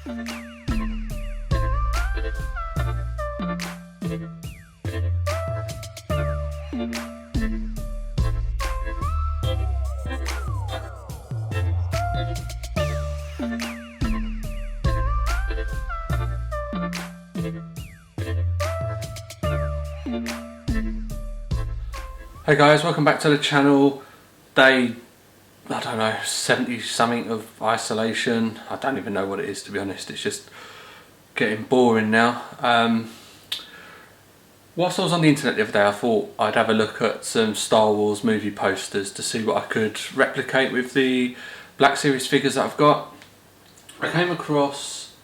Hey guys, welcome back to the channel. Day, I don't know, 70 something of isolation. I don't even know what it is, to be honest. It's just getting boring now. Whilst I was on the internet the other day, I thought I'd have a look at some Star Wars movie posters to see what I could replicate with the Black Series figures that I've got. I came across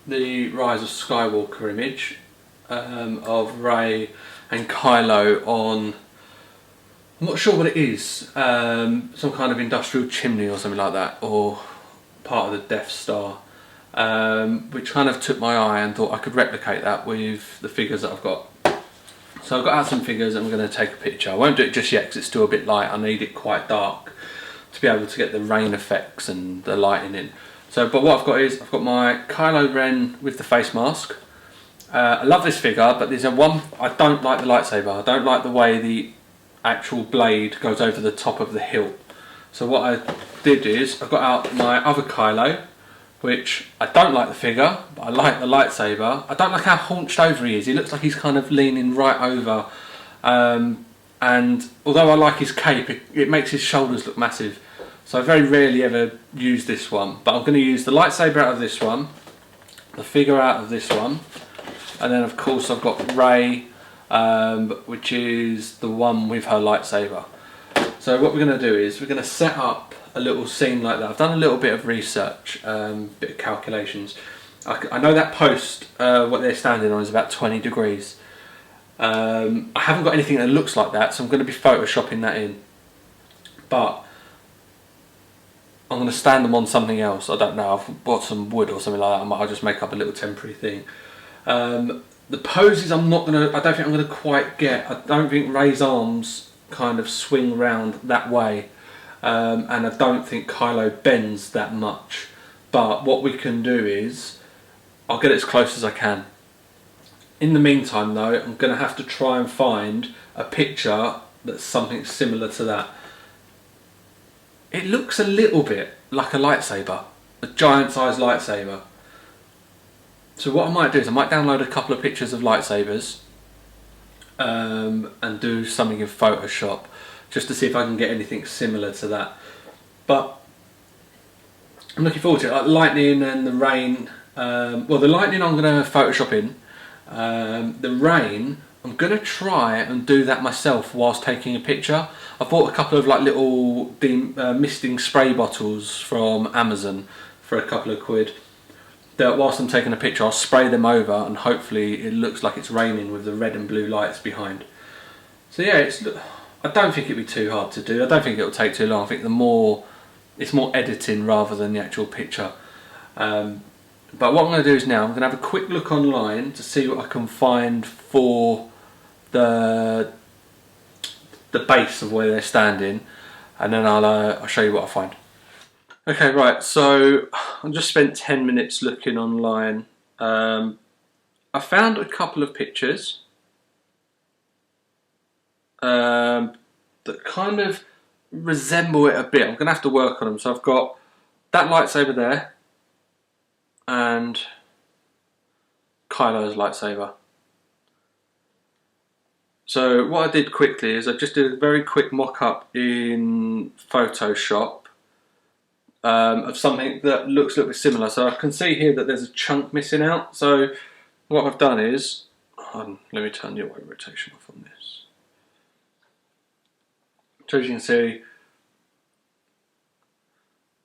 the Rise of Skywalker image of Rey and Kylo on, I'm not sure what it is, some kind of industrial chimney or something like that, or part of the Death Star, which kind of took my eye and thought I could replicate that with the figures that I've got. So I've got out some figures and I'm going to take a picture. I won't do it just yet because it's still a bit light. I need it quite dark to be able to get the rain effects and the lighting in. So, but what I've got is, I've got my Kylo Ren with the face mask. I love this figure, but there's one, I don't like the lightsaber. I don't like the way the actual blade goes over the top of the hilt. So what I did is I got out my other Kylo, which I don't like the figure, but I like the lightsaber. I don't like how haunched over he is. He looks like he's kind of leaning right over, and although I like his cape, it makes his shoulders look massive. So I very rarely ever use this one, but I'm going to use the lightsaber out of this one, the figure out of this one, and then of course I've got Rey, which is the one with her lightsaber. So what we're going to do is we're going to set up a little scene like that. I've done a little bit of research, bit of calculations. I know that post, what they're standing on is about 20 degrees. I haven't got anything that looks like that, so I'm going to be photoshopping that in. But I'm going to stand them on something else. I don't know, I've bought some wood or something like that. I'll just make up a little temporary thing. The poses I don't think I'm going to quite get. I don't think Rey's arms kind of swing round that way, and I don't think Kylo bends that much. But what we can do is, I'll get it as close as I can. In the meantime though, I'm going to have to try and find a picture that's something similar to that. It looks a little bit like a lightsaber, a giant sized lightsaber. So what I might do is I might download a couple of pictures of lightsabers and do something in Photoshop just to see if I can get anything similar to that. But I'm looking forward to it, like lightning and the rain. Well, the lightning I'm going to Photoshop in. The rain, I'm going to try and do that myself whilst taking a picture. I bought a couple of like little misting spray bottles from Amazon for a couple of quid. That whilst I'm taking a picture, I'll spray them over and hopefully it looks like it's raining with the red and blue lights behind. So yeah, I don't think it'd be too hard to do. I don't think it'll take too long. I think it's more editing rather than the actual picture. But what I'm going to do is now, I'm going to have a quick look online to see what I can find for the base of where they're standing, and then I'll show you what I find. Okay, right, so I just spent 10 minutes looking online. I found a couple of pictures that kind of resemble it a bit. I'm going to have to work on them. So I've got that lightsaber there and Kylo's lightsaber. So what I did quickly is I just did a very quick mock-up in Photoshop of something that looks a little bit similar. So I can see here that there's a chunk missing out. So what I've done is, let me turn the auto rotation off on this. So as you can see,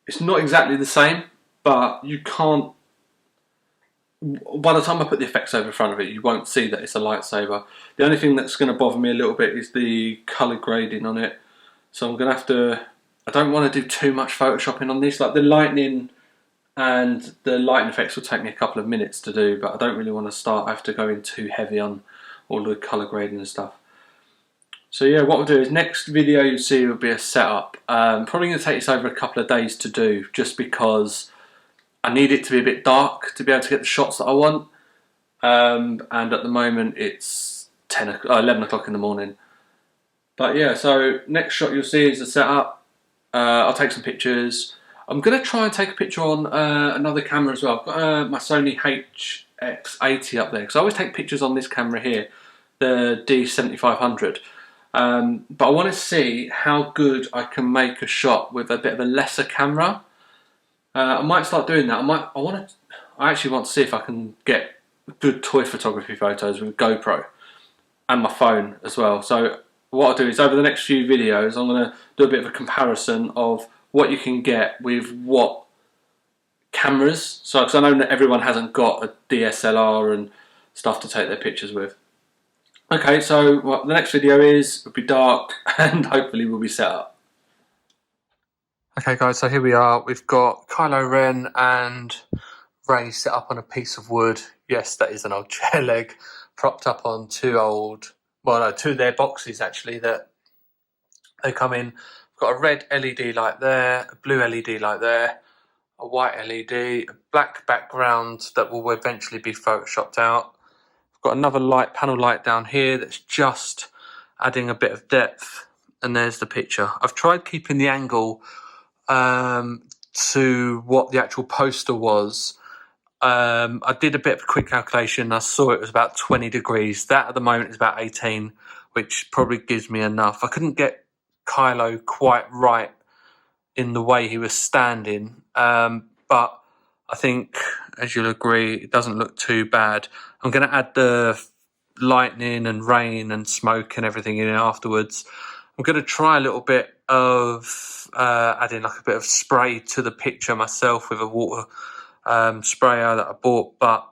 it's not exactly the same, but you can't, by the time I put the effects over in front of it, you won't see that it's a lightsaber. The only thing that's going to bother me a little bit is the colour grading on it. So I'm going to have to, I don't want to do too much photoshopping on this. Like the lightning and the lighting effects will take me a couple of minutes to do, but I don't really want to start, I have to go in too heavy on all the colour grading and stuff. So yeah, what we'll do is next video you'll see will be a setup. Probably going to take this over a couple of days to do, just because I need it to be a bit dark to be able to get the shots that I want. And at the moment it's 11 o'clock in the morning. But yeah, so next shot you'll see is the setup. I'll take some pictures. I'm going to try and take a picture on another camera as well. I've got my Sony HX80 up there, because I always take pictures on this camera here, the D7500. But I want to see how good I can make a shot with a bit of a lesser camera. I might start doing that. I actually want to see if I can get good toy photography photos with GoPro and my phone as well. So what I'll do is, over the next few videos, I'm going to do a bit of a comparison of what you can get with what cameras. So, because I know that everyone hasn't got a DSLR and stuff to take their pictures with. Okay, so the next video will be dark and hopefully we'll be set up. Okay guys, so here we are. We've got Kylo Ren and Rey set up on a piece of wood. Yes, that is an old chair leg, propped up on two of their boxes actually that they come in. We've got a red LED light there, a blue LED light there, a white LED, a black background that will eventually be photoshopped out. We've got another panel light down here that's just adding a bit of depth, and there's the picture. I've tried keeping the angle to what the actual poster was. I did a bit of a quick calculation. I saw it was about 20 degrees. That at the moment is about 18, which probably gives me enough. I couldn't get Kylo quite right in the way he was standing, but I think, as you'll agree, it doesn't look too bad. I'm going to add the lightning and rain and smoke and everything in afterwards. I'm going to try a little bit of adding like a bit of spray to the picture myself with a water sprayer that I bought, but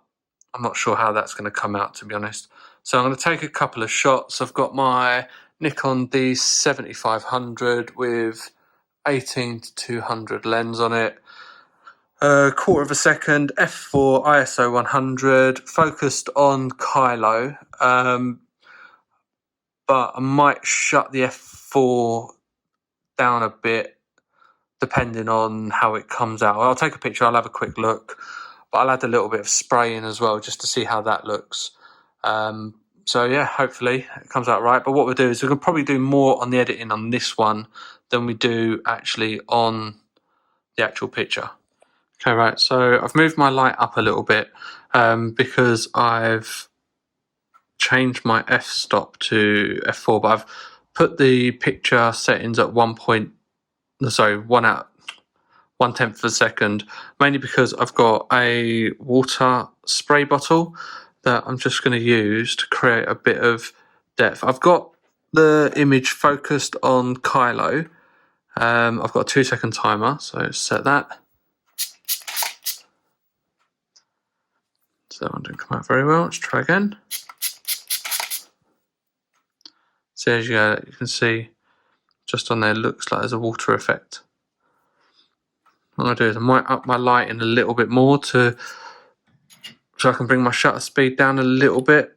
I'm not sure how that's going to come out, to be honest. So I'm going to take a couple of shots. I've got my Nikon D7500 with 18-200 lens on it. Quarter of a second, f4, ISO 100, focused on Kylo. But I might shut the f4 down a bit depending on how it comes out. I'll take a picture, I'll have a quick look, but I'll add a little bit of spray in as well just to see how that looks. So yeah, hopefully it comes out right. But what we'll do is we'll probably do more on the editing on this one than we do actually on the actual picture. Okay, right, so I've moved my light up a little bit because I've changed my f-stop to f4, but I've put the picture settings at 1/10 of a second, mainly because I've got a water spray bottle that I'm just going to use to create a bit of depth. I've got the image focused on Kylo. I've got a 2-second timer, so set that. So that one didn't come out very well. Let's try again. So as you can see, just on there, looks like there's a water effect. What I'll do is I might up my light in a little bit more so I can bring my shutter speed down a little bit.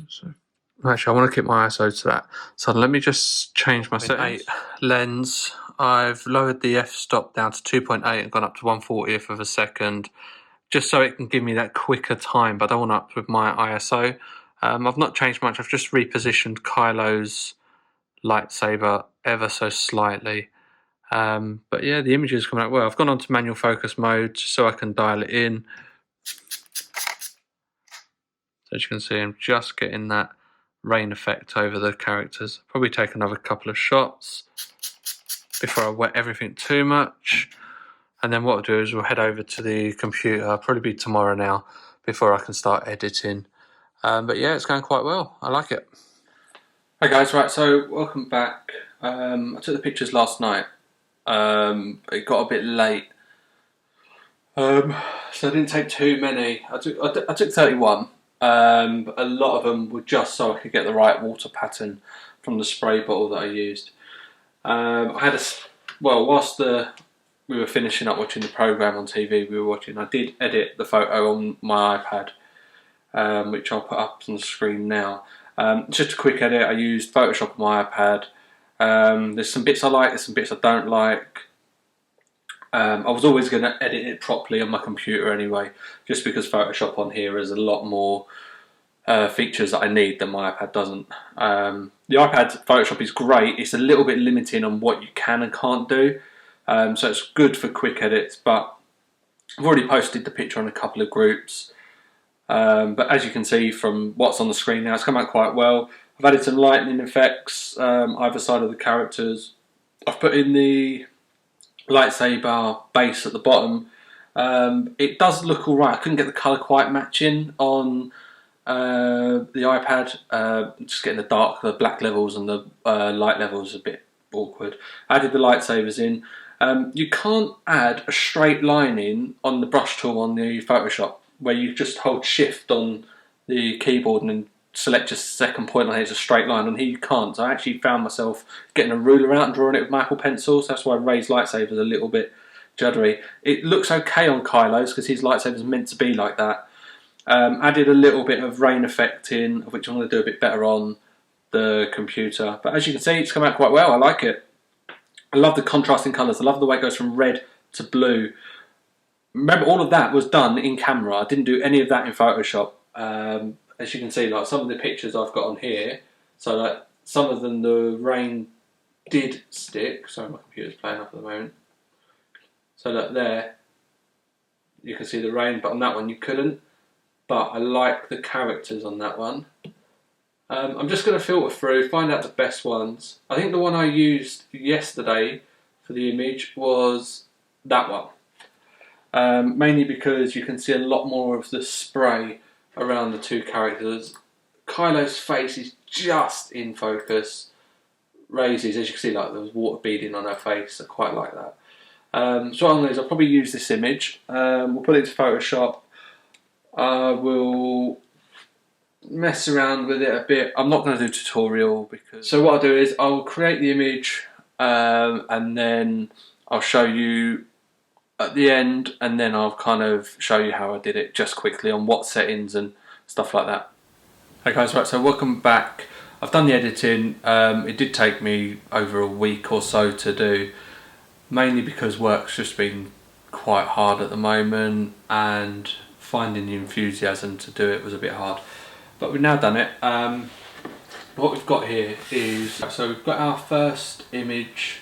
So, actually, I want to keep my ISO to that. So let me just change my settings. 8 lens. I've lowered the f-stop down to 2.8 and gone up to 1/40th of a second, just so it can give me that quicker time, but I don't want to up with my ISO. I've not changed much. I've just repositioned Kylo's lightsaber ever so slightly. But yeah, the image is coming out well. I've gone on to manual focus mode so I can dial it in. So as you can see, I'm just getting that rain effect over the characters. Probably take another couple of shots before I wet everything too much. And then what I'll do is we'll head over to the computer. It'll probably be tomorrow now before I can start editing. But yeah, it's going quite well. I like it. Hey guys, right, so welcome back. I took the pictures last night. It got a bit late. So I didn't take too many. I took 31. But a lot of them were just so I could get the right water pattern from the spray bottle that I used. Whilst we were finishing up watching the programme on TV, I did edit the photo on my iPad, which I'll put up on the screen now. Just a quick edit. I used Photoshop on my iPad. There's some bits I like, there's some bits I don't like. I was always going to edit it properly on my computer anyway, just because Photoshop on here has a lot more features that I need than my iPad doesn't. The iPad Photoshop is great. It's a little bit limiting on what you can and can't do, so it's good for quick edits, but I've already posted the picture on a couple of groups. But as you can see from what's on the screen now, it's come out quite well. I've added some lightning effects either side of the characters. I've put in the lightsaber base at the bottom. It does look alright. I couldn't get the colour quite matching on the iPad. Just getting the black levels and the light levels a bit awkward. I added the lightsabers in. You can't add a straight line in on the brush tool on the Photoshop, where you just hold shift on the keyboard and then select your second point on it as a straight line. On here you can't, so I actually found myself getting a ruler out and drawing it with my Apple Pencil, so that's why Ray's lightsaber is a little bit juddery. It looks okay on Kylo's because his lightsaber is meant to be like that. Added a little bit of rain effect in, which I'm going to do a bit better on the computer. But as you can see, it's come out quite well. I like it. I love the contrasting colours. I love the way it goes from red to blue. Remember, all of that was done in camera. I didn't do any of that in Photoshop. As you can see, like some of the pictures I've got on here, so like some of them the rain did stick. Sorry, my computer's playing up at the moment. So that there, you can see the rain, but on that one you couldn't. But I like the characters on that one. I'm just going to filter through, find out the best ones. I think the one I used yesterday for the image was that one. Mainly because you can see a lot more of the spray around the two characters. Kylo's face is just in focus. Rey's, as you can see, like there was water beading on her face. I quite like that. So what I'm going to do is I'll probably use this image. We'll put it into Photoshop. I will mess around with it a bit. I'm not going to do a tutorial because. So what I'll do is I'll create the image and then I'll show you at the end, and then I'll kind of show you how I did it just quickly on what settings and stuff like that. Okay guys, right, so welcome back. I've done the editing. It did take me over a week or so to do, mainly because work's just been quite hard at the moment and finding the enthusiasm to do it was a bit hard. But we've now done it. What we've got here is, so we've got our first image.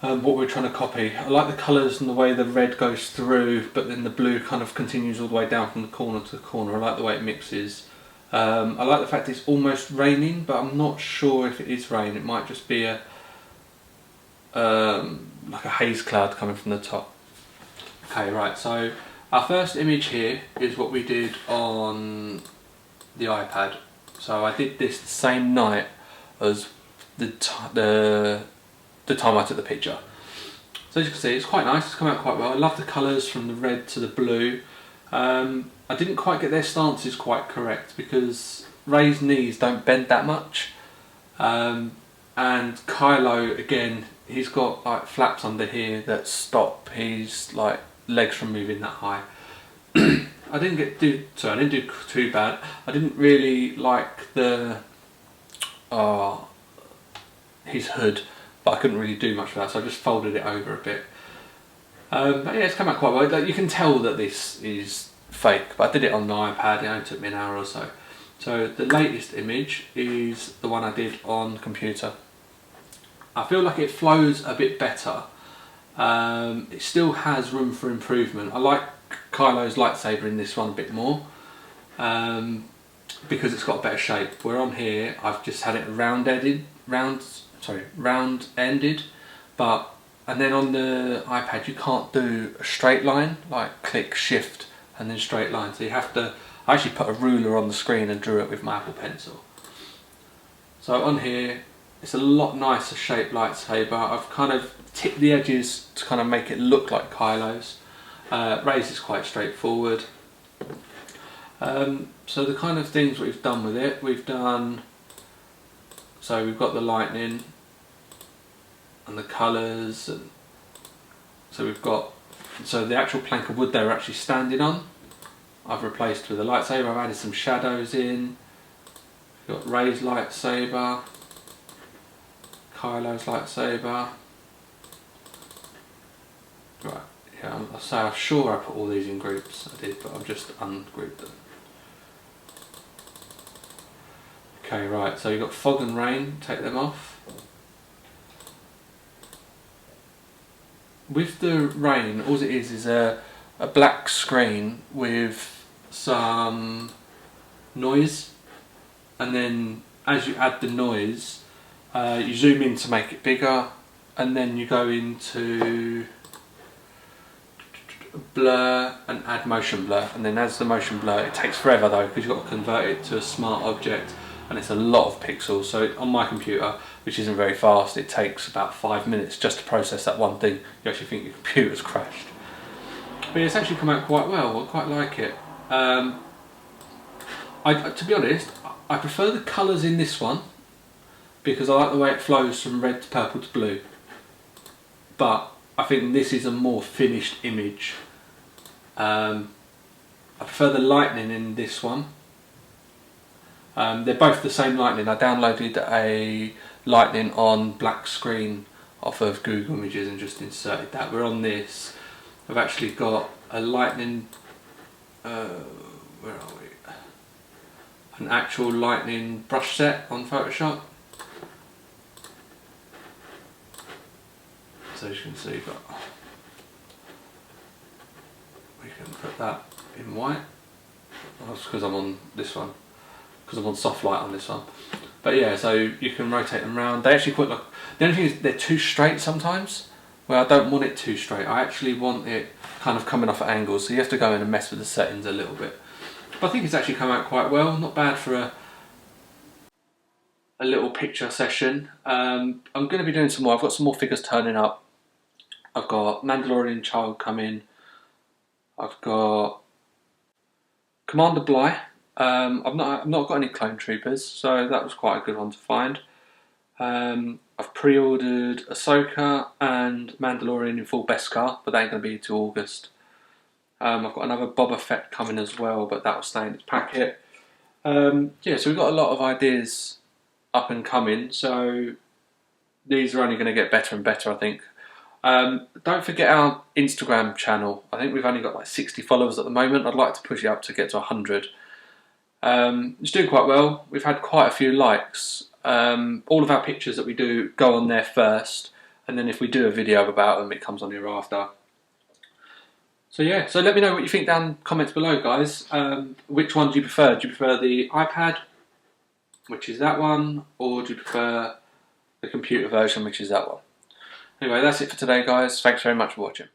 What we're trying to copy. I like the colours and the way the red goes through, but then the blue kind of continues all the way down from the corner to the corner. I like the way it mixes. I like the fact it's almost raining, but I'm not sure if it is rain. It might just be a like a haze cloud coming from the top. Okay, right, so our first image here is what we did on the iPad. So I did this the same night as the time I took the picture. So as you can see, it's quite nice. It's come out quite well. I love the colours from the red to the blue. I didn't quite get their stances quite correct because Rey's knees don't bend that much, and Kylo, again, he's got like flaps under here that stop his like legs from moving that high. I didn't do too bad. I didn't really like the his hood, but I couldn't really do much with that, so I just folded it over a bit. But yeah, it's come out quite well. Like, you can tell that this is fake, but I did it on the iPad. It only took me an hour or so. So the latest image is the one I did on the computer. I feel like it flows a bit better. It still has room for improvement. I like Kylo's lightsaber in this one a bit more because it's got a better shape. Where on here I've just had it round-ended, but and then on the iPad you can't do a straight line, like click shift and then straight line, so you have to. I actually put a ruler on the screen and drew it with my Apple Pencil. So on here it's a lot nicer shaped lightsaber. I've kind of tipped the edges to kind of make it look like Kylo's. Rey's is quite straightforward. So the kind of things we've done with it, we've got the lightning and the colours, and so the actual plank of wood they're actually standing on I've replaced with a lightsaber. I've added some shadows in. We've got Rey's lightsaber, Kylo's lightsaber, Right, yeah, I'm sure I put all these in groups. I did, but I've just ungrouped them. Okay, right, so you've got fog and rain, take them off. With the rain, all it is a black screen with some noise, and then as you add the noise, you zoom in to make it bigger, and then you go into blur and add motion blur, and then as the motion blur, it takes forever though because you've got to convert it to a smart object, and it's a lot of pixels. So on my computer, which isn't very fast, it takes about 5 minutes just to process that one thing. You actually think your computer's crashed. But it's actually come out quite well. I quite like it. To be honest, I prefer the colours in this one because I like the way it flows from red to purple to blue. But I think this is a more finished image. I prefer the lightning in this one. They're both the same lightning. I downloaded a lightning on black screen off of Google Images and just inserted that. We're on this. I've actually got a lightning, where are we? An actual lightning brush set on Photoshop. So as you can see, but we can put that in white. That's because I'm on this one, because I'm on soft light on this one. But yeah, so you can rotate them around. They actually put like, the only thing is they're too straight sometimes. Well, I don't want it too straight. I actually want it kind of coming off at angles, so you have to go in and mess with the settings a little bit. But I think it's actually come out quite well. Not bad for a little picture session. I'm going to be doing some more. I've got some more figures turning up. I've got Mandalorian Child coming. I've got Commander Bly. I've not got any Clone Troopers, so that was quite a good one to find. I've pre-ordered Ahsoka and Mandalorian in full Beskar, but they ain't going to be until August. I've got another Boba Fett coming as well, but that will stay in its packet. Yeah, so we've got a lot of ideas up and coming, so these are only going to get better and better, I think. Don't forget our Instagram channel. I think we've only got like 60 followers at the moment. I'd like to push it up to get to 100. It's doing quite well. We've had quite a few likes. All of our pictures that we do go on there first, and then if we do a video about them, it comes on here after. So yeah, so let me know what you think down in the comments below, guys. Which one do you prefer? Do you prefer the iPad, which is that one, or do you prefer the computer version, which is that one? Anyway, that's it for today, guys. Thanks very much for watching.